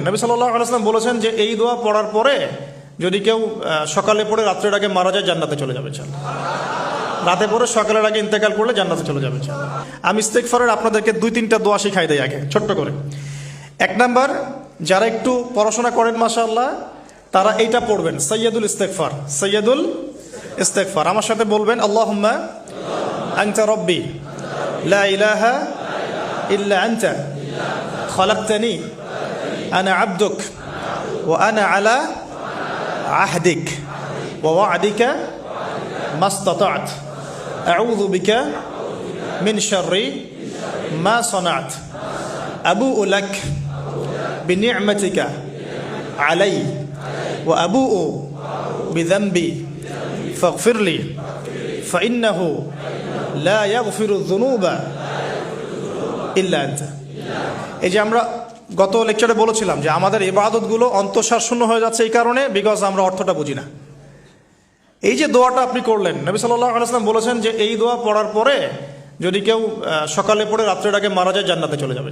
নবী সাল্লাল্লাহু আলাইহি ওয়াসাল্লাম বলেছেন যে এই দোয়া পড়ার পরে যদি কেউ সকালে পড়ে রাত্রের আগে মারা যায় জান্নাতে চলে যাবে। রাতে পড়ে সকালের আগে ইন্তেকাল করলে জান্নাতে চলে যাবে। আমি ইস্তেগফারের আপনাদেরকে 2-3টা দোয়া শিখাই দেই আগে ছোট্ট করে। 1 নাম্বার, যারা একটু পড়াশোনা করেন মাশাআল্লাহ তারা এইটা পড়বেন, সাইয়্যিদুল ইস্তেগফার। সাইয়্যিদুল ইস্তেগফার আমার সাথে বলবেন, আল্লাহুম্মা আনতা রাব্বি লা ইলাহা ইল্লা আনতা খালাকতানি আনা আবদুক ওয়া আনা আলা আহদিক ওয়া ওয়া'দিকা মাস্তাতা'ত আউযু বিকা মিন শাররি মা সানা'ত আবুউ লাক বিনি'মাতিকা আলাই ওয়া আবুউ বিযানবি ফাগফিরলি ফাইন্নাহু লা ইয়াগফিরুয যুনুবা ইল্লা আনতা। এই যে আমরা গত লেকচারে বলেছিলাম যে আমাদের ইবাদতগুলো অন্তঃসার শূন্য হয়ে যাচ্ছে এই কারণে, বিকজ আমরা অর্থটা বুঝি না। এই যে দোয়াটা আপনি করলেন, নবী সাল্লাল্লাহু আলাইহি ওয়াসাল্লাম বলেছেন যে এই দোয়া পড়ার পরে যদি কেউ সকালে পড়ে রাত্রের আগে মারা যায় জান্নাতে চলে যাবে।